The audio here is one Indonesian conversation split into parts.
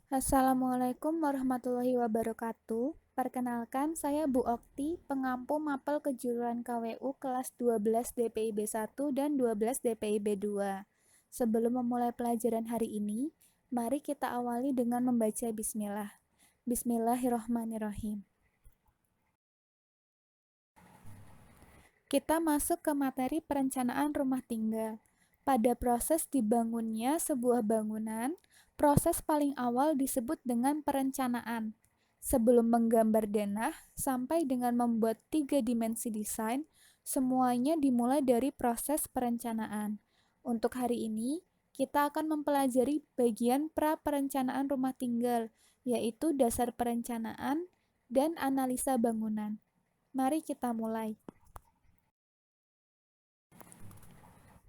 Assalamualaikum warahmatullahi wabarakatuh. Perkenalkan, saya Bu Okti, pengampu mapel kejuruan KWU kelas 12 DPIB 1 dan 12 DPIB 2. Sebelum memulai pelajaran hari ini, mari kita awali dengan membaca bismillah. Bismillahirrahmanirrahim. Kita masuk ke materi perencanaan rumah tinggal. Pada proses dibangunnya sebuah bangunan, proses paling awal disebut dengan perencanaan. Sebelum menggambar denah, sampai dengan membuat 3 dimensi desain, semuanya dimulai dari proses perencanaan. Untuk hari ini, kita akan mempelajari bagian pra-perencanaan rumah tinggal, yaitu dasar perencanaan dan analisa bangunan. Mari kita mulai.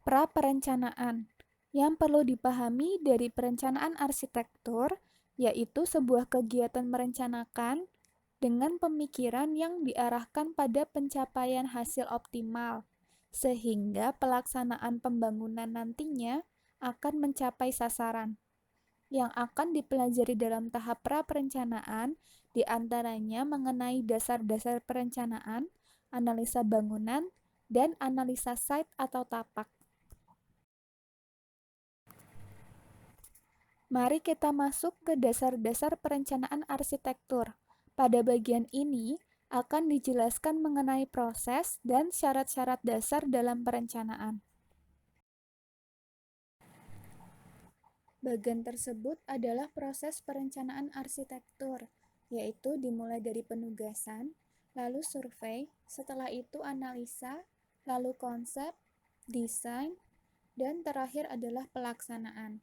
Pra-perencanaan. Yang perlu dipahami dari perencanaan arsitektur, yaitu sebuah kegiatan merencanakan dengan pemikiran yang diarahkan pada pencapaian hasil optimal, sehingga pelaksanaan pembangunan nantinya akan mencapai sasaran. Yang akan dipelajari dalam tahap pra-perencanaan diantaranya mengenai dasar-dasar perencanaan, analisa bangunan, dan analisa site atau tapak. Mari kita masuk ke dasar-dasar perencanaan arsitektur. Pada bagian ini akan dijelaskan mengenai proses dan syarat-syarat dasar dalam perencanaan. Bagian tersebut adalah proses perencanaan arsitektur, yaitu dimulai dari penugasan, lalu survei, setelah itu analisa, lalu konsep, desain, dan terakhir adalah pelaksanaan.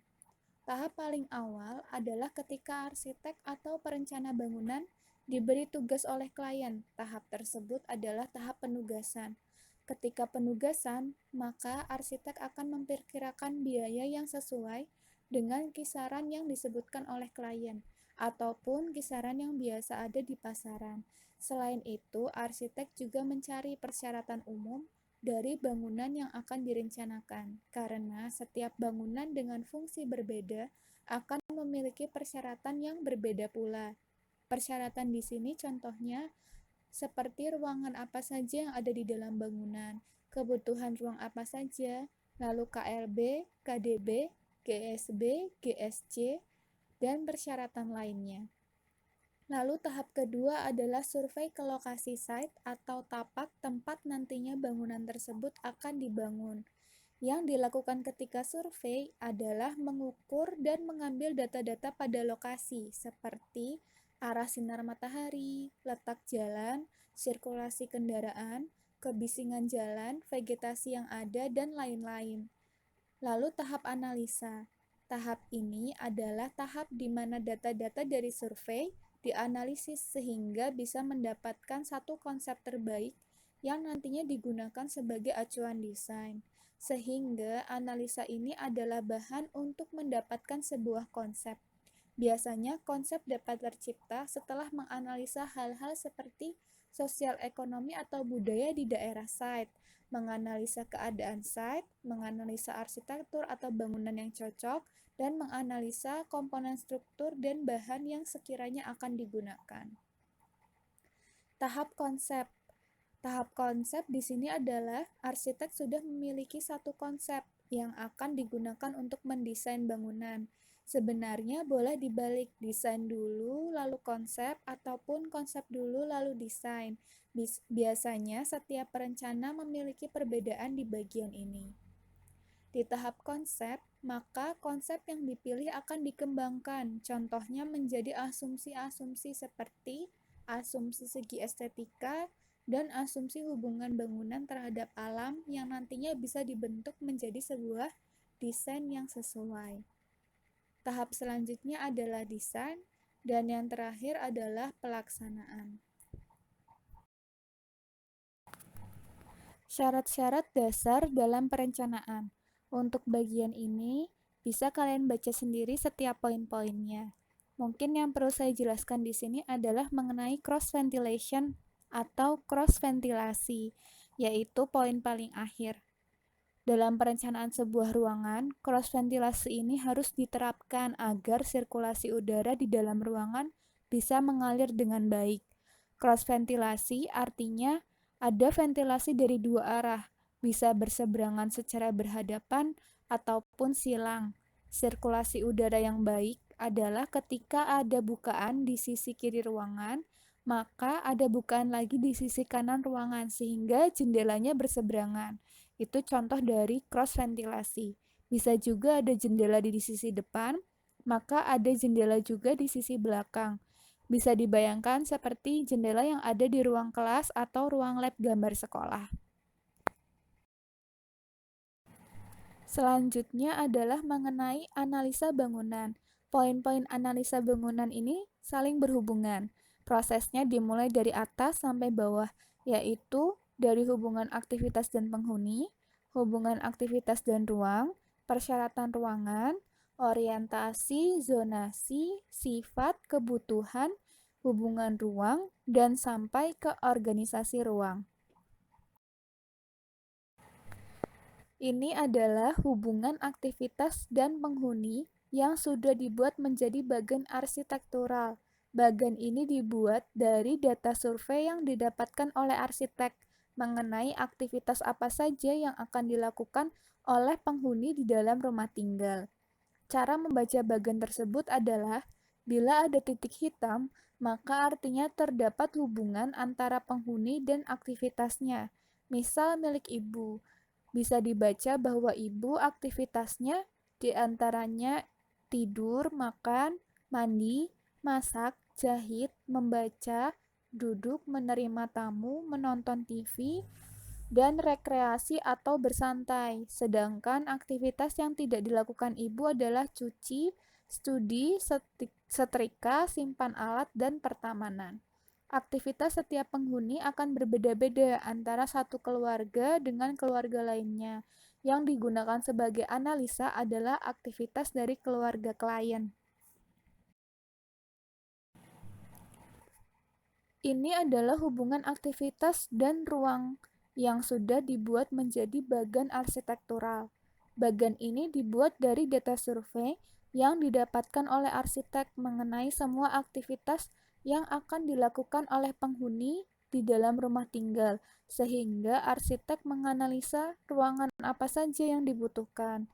Tahap paling awal adalah ketika arsitek atau perencana bangunan diberi tugas oleh klien. Tahap tersebut adalah tahap penugasan. Ketika penugasan, maka arsitek akan memperkirakan biaya yang sesuai dengan kisaran yang disebutkan oleh klien, ataupun kisaran yang biasa ada di pasaran. Selain itu, arsitek juga mencari persyaratan umum dari bangunan yang akan direncanakan, karena setiap bangunan dengan fungsi berbeda akan memiliki persyaratan yang berbeda pula. Persyaratan di sini contohnya seperti ruangan apa saja yang ada di dalam bangunan, kebutuhan ruang apa saja, lalu KLB, KDB, GSB, GSC, dan persyaratan lainnya. Lalu tahap kedua adalah survei ke lokasi site atau tapak tempat nantinya bangunan tersebut akan dibangun. Yang dilakukan ketika survei adalah mengukur dan mengambil data-data pada lokasi seperti arah sinar matahari, letak jalan, sirkulasi kendaraan, kebisingan jalan, vegetasi yang ada, dan lain-lain. Lalu tahap analisa. Tahap ini adalah tahap di mana data-data dari survei dianalisis sehingga bisa mendapatkan satu konsep terbaik yang nantinya digunakan sebagai acuan desain. Sehingga analisa ini adalah bahan untuk mendapatkan sebuah konsep. Biasanya konsep dapat tercipta setelah menganalisa hal-hal seperti sosial ekonomi atau budaya di daerah site, menganalisa keadaan site, menganalisa arsitektur atau bangunan yang cocok, dan menganalisa komponen struktur dan bahan yang sekiranya akan digunakan. Tahap konsep. Tahap konsep di sini adalah arsitek sudah memiliki satu konsep yang akan digunakan untuk mendesain bangunan. Sebenarnya boleh dibalik, desain dulu lalu konsep ataupun konsep dulu lalu desain. Biasanya setiap perencana memiliki perbedaan di bagian ini. Di tahap konsep, maka konsep yang dipilih akan dikembangkan. Contohnya menjadi asumsi-asumsi seperti asumsi segi estetika dan asumsi hubungan bangunan terhadap alam yang nantinya bisa dibentuk menjadi sebuah desain yang sesuai. Tahap selanjutnya adalah desain, dan yang terakhir adalah pelaksanaan. Syarat-syarat dasar dalam perencanaan. Untuk bagian ini, bisa kalian baca sendiri setiap poin-poinnya. Mungkin yang perlu saya jelaskan di sini adalah mengenai cross ventilation atau cross ventilasi, yaitu poin paling akhir. Dalam perencanaan sebuah ruangan, cross ventilasi ini harus diterapkan agar sirkulasi udara di dalam ruangan bisa mengalir dengan baik. Cross ventilasi artinya ada ventilasi dari dua arah, bisa berseberangan secara berhadapan ataupun silang. Sirkulasi udara yang baik adalah ketika ada bukaan di sisi kiri ruangan, maka ada bukaan lagi di sisi kanan ruangan sehingga jendelanya berseberangan. Itu contoh dari cross ventilasi. Bisa juga ada jendela di sisi depan, maka ada jendela juga di sisi belakang. Bisa dibayangkan seperti jendela yang ada di ruang kelas atau ruang lab gambar sekolah. Selanjutnya adalah mengenai analisa bangunan. Poin-poin analisa bangunan ini saling berhubungan. Prosesnya dimulai dari atas sampai bawah, yaitu dari hubungan aktivitas dan penghuni, hubungan aktivitas dan ruang, persyaratan ruangan, orientasi, zonasi, sifat, kebutuhan, hubungan ruang, dan sampai ke organisasi ruang. Ini adalah hubungan aktivitas dan penghuni yang sudah dibuat menjadi bagan arsitektural. Bagan ini dibuat dari data survei yang didapatkan oleh arsitek mengenai aktivitas apa saja yang akan dilakukan oleh penghuni di dalam rumah tinggal. Cara membaca bagan tersebut adalah bila ada titik hitam, maka artinya terdapat hubungan antara penghuni dan aktivitasnya. Misal milik ibu, bisa dibaca bahwa ibu aktivitasnya diantaranya tidur, makan, mandi, masak, jahit, membaca, duduk, menerima tamu, menonton TV, dan rekreasi atau bersantai. Sedangkan aktivitas yang tidak dilakukan ibu adalah cuci, studi, setrika, simpan alat, dan pertamanan. Aktivitas setiap penghuni akan berbeda-beda antara satu keluarga dengan keluarga lainnya. Yang digunakan sebagai analisa adalah aktivitas dari keluarga klien. Ini adalah hubungan aktivitas dan ruang yang sudah dibuat menjadi bagan arsitektural. Bagan ini dibuat dari data survei yang didapatkan oleh arsitek mengenai semua aktivitas yang akan dilakukan oleh penghuni di dalam rumah tinggal, sehingga arsitek menganalisa ruangan apa saja yang dibutuhkan.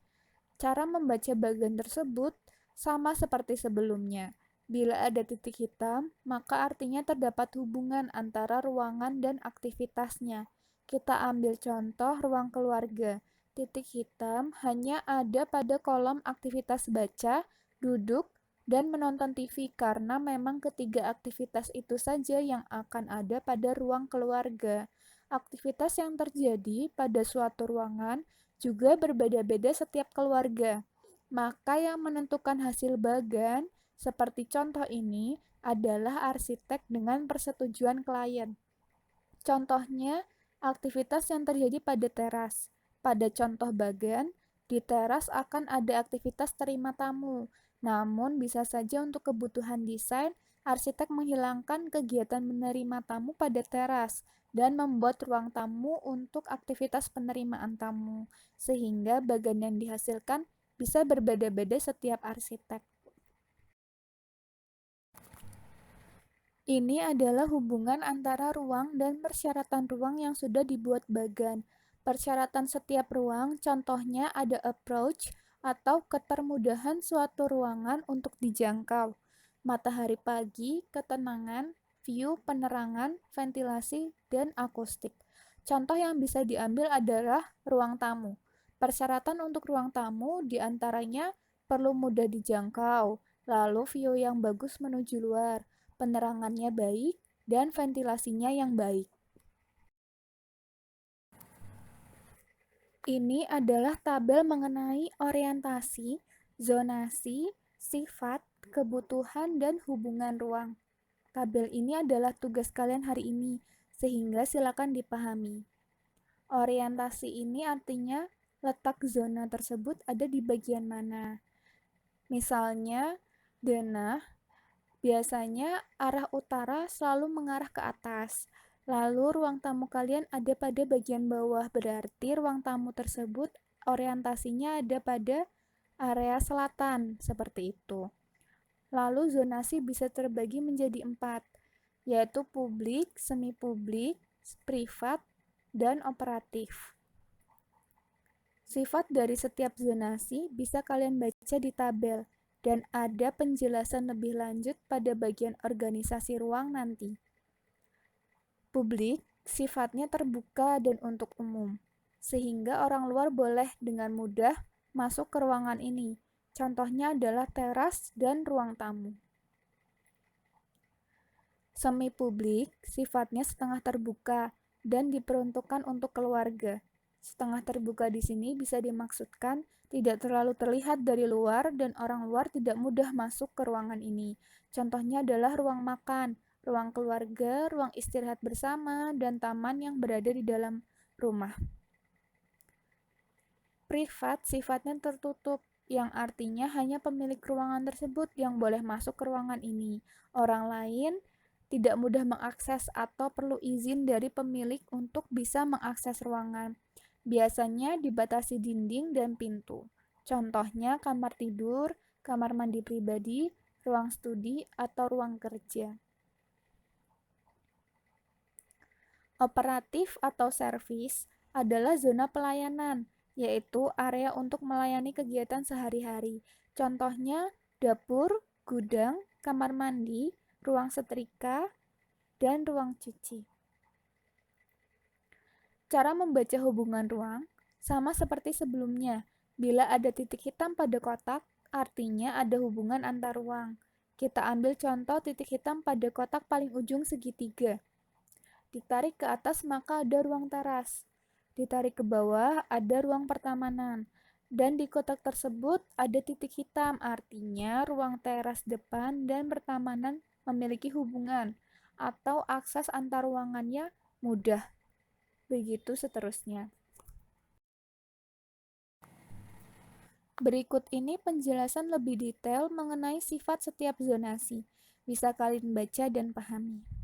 Cara membaca bagan tersebut sama seperti sebelumnya. Bila ada titik hitam, maka artinya terdapat hubungan antara ruangan dan aktivitasnya. Kita ambil contoh ruang keluarga. Titik hitam hanya ada pada kolom aktivitas baca, duduk, dan menonton TV karena memang ketiga aktivitas itu saja yang akan ada pada ruang keluarga. Aktivitas yang terjadi pada suatu ruangan juga berbeda-beda setiap keluarga. Maka yang menentukan hasil bagan, seperti contoh ini, adalah arsitek dengan persetujuan klien. Contohnya, aktivitas yang terjadi pada teras. Pada contoh bagan, di teras akan ada aktivitas terima tamu. Namun, bisa saja untuk kebutuhan desain, arsitek menghilangkan kegiatan menerima tamu pada teras dan membuat ruang tamu untuk aktivitas penerimaan tamu, sehingga bagan yang dihasilkan bisa berbeda-beda setiap arsitek. Ini adalah hubungan antara ruang dan persyaratan ruang yang sudah dibuat bagan. Persyaratan setiap ruang, contohnya ada approach atau ketermudahan suatu ruangan untuk dijangkau. Matahari pagi, ketenangan, view, penerangan, ventilasi, dan akustik. Contoh yang bisa diambil adalah ruang tamu. Persyaratan untuk ruang tamu diantaranya perlu mudah dijangkau, lalu view yang bagus menuju luar, penerangannya baik, dan ventilasinya yang baik. Ini adalah tabel mengenai orientasi, zonasi, sifat, kebutuhan, dan hubungan ruang. Tabel ini adalah tugas kalian hari ini, sehingga silakan dipahami. Orientasi ini artinya letak zona tersebut ada di bagian mana. Misalnya, denah biasanya arah utara selalu mengarah ke atas. Lalu ruang tamu kalian ada pada bagian bawah, berarti ruang tamu tersebut orientasinya ada pada area selatan, seperti itu. Lalu zonasi bisa terbagi menjadi 4, yaitu publik, semi-publik, privat, dan operatif. Sifat dari setiap zonasi bisa kalian baca di tabel, dan ada penjelasan lebih lanjut pada bagian organisasi ruang nanti. Publik sifatnya terbuka dan untuk umum, sehingga orang luar boleh dengan mudah masuk ke ruangan ini. Contohnya adalah teras dan ruang tamu. Semi-publik sifatnya setengah terbuka dan diperuntukkan untuk keluarga. Setengah terbuka di sini bisa dimaksudkan tidak terlalu terlihat dari luar dan orang luar tidak mudah masuk ke ruangan ini. Contohnya adalah ruang makan, ruang keluarga, ruang istirahat bersama, dan taman yang berada di dalam rumah. Privat sifatnya tertutup, yang artinya hanya pemilik ruangan tersebut yang boleh masuk ke ruangan ini. Orang lain tidak mudah mengakses atau perlu izin dari pemilik untuk bisa mengakses ruangan. Biasanya dibatasi dinding dan pintu. Contohnya kamar tidur, kamar mandi pribadi, ruang studi, atau ruang kerja. Operatif atau servis adalah zona pelayanan, yaitu area untuk melayani kegiatan sehari-hari. Contohnya dapur, gudang, kamar mandi, ruang setrika, dan ruang cuci. Cara membaca hubungan ruang sama seperti sebelumnya. Bila ada titik hitam pada kotak, artinya ada hubungan antar ruang. Kita ambil contoh titik hitam pada kotak paling ujung segitiga. Ditarik ke atas maka ada ruang teras. Ditarik ke bawah ada ruang pertamanan. Dan di kotak tersebut ada titik hitam, artinya ruang teras depan dan pertamanan memiliki hubungan atau akses antar ruangannya mudah. Begitu seterusnya. Berikut ini penjelasan lebih detail mengenai sifat setiap zonasi. Bisa kalian baca dan pahami.